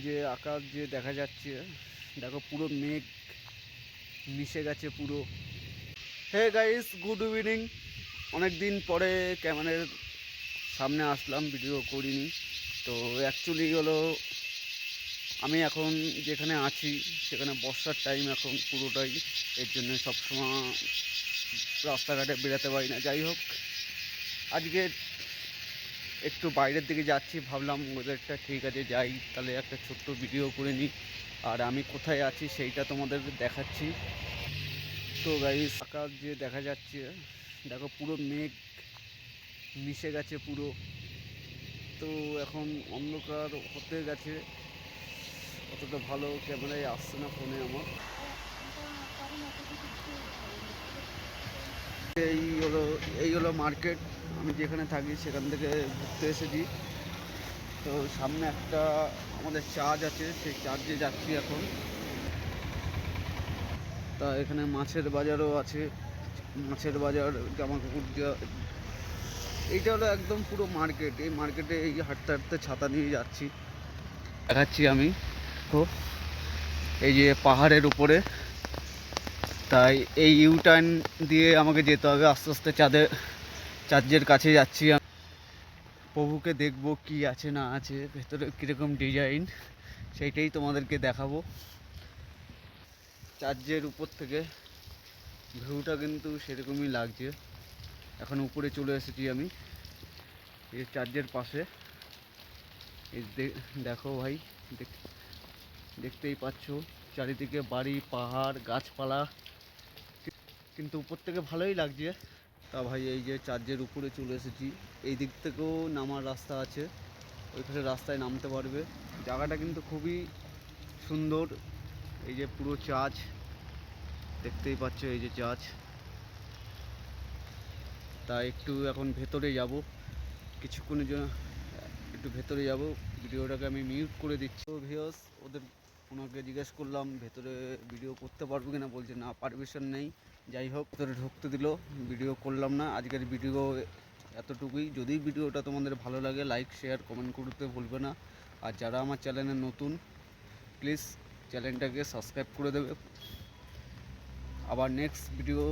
যে আকাশ যে দেখা যাচ্ছে, দেখো পুরো মেঘ মিশে গেছে পুরো। Hey guys, good evening. অনেক দিন পরে ক্যামেরার সামনে আসলাম, ভিডিও করিনি। তো অ্যাকচুয়ালি হলো আমি এখন যেখানে আছি সেখানে বর্ষার টাইম এখন পুরোটাই, এর জন্য সবসময় রাস্তাঘাটে বেরোতে পারি না। যাই হোক, আজকে একটু বাইরের দিকে যাচ্ছি, ভাবলাম ওয়েদারটা ঠিক আছে, যাই তাহলে একটা ছোট্ট ভিডিও করে নিই। আর আমি কোথায় আছি সেইটা তোমাদের দেখাচ্ছি। তো গাইস, আকাশ যে দেখা যাচ্ছে, দেখো পুরো মেঘ মিশে গেছে পুরো। তো এখন অন্ধকার হতে গেছে, অতটা ভালো ক্যামেরায় আসছে না ফোনে আমার। এই হলো মার্কেট, আমি যেখানে থাকি সেখান থেকে ঘুরতে এসেছি। তো সামনে একটা আমাদের চার্চ আছে, সেই চার্চে যাচ্ছি এখন। তা এখানে মাছের বাজারও আছে, মাছের বাজার, জামা কাপড় দেওয়া। এইটা হলো একদম পুরো মার্কেট। এই মার্কেটে এই হাঁটতে হাঁটতে ছাতা নিয়ে যাচ্ছি, দেখাচ্ছি আমি। তো এই যে পাহাড়ের উপরে, তাই এই ইউটার্ন দিয়ে আমাকে যেতে হবে আস্তে আস্তে চার্চের কাছে যাচ্ছি। প্রভুকে দেখবো কি আছে না আছে, ভেতরে কীরকম ডিজাইন সেইটাই তোমাদেরকে দেখাবো। চার্চের উপর থেকে ভিউটা কিন্তু সেরকমই লাগছে। এখন উপরে চলে এসেছি আমি, এই চার্চের পাশে। এই দেখো ভাই, দেখতেই পাচ্ছ চারিদিকে বাড়ি, পাহাড়, গাছপালা, কিন্তু উপর থেকে ভালোই লাগছে। তা ভাই, এই যে চার্চের উপরে চলে এসেছি, এই দিক থেকেও নামার রাস্তা আছে, ওইখানে রাস্তায় নামতে পারবে। জায়গাটা কিন্তু খুবই সুন্দর। এই যে পুরো চার্চ দেখতেই পাচ্ছ, এই যে চার্চ। তা একটু এখন ভেতরে যাব, কিছুক্ষণের জন্য একটু ভেতরে যাব। ভিডিওটাকে আমি মিউট করে দিচ্ছি। তো ভিউয়ার্স, ওনাকে জিজ্ঞেস করলাম ভেতরে ভিডিও করতে পারবো কিনা, বলছে না, পারমিশন নেই। যাই হোক, ভেতরে ঢুকতে দিল, ভিডিও করলাম না। আজকের ভিডিও এতটুকুই। যদি ভিডিওটা তোমাদের ভালো লাগে, লাইক, শেয়ার, কমেন্ট করতে ভুলবে না। আর যারা আমার চ্যানেলে নতুন, প্লিজ চ্যানেলটাকে সাবস্ক্রাইব করে দেবে। আবার নেক্সট ভিডিও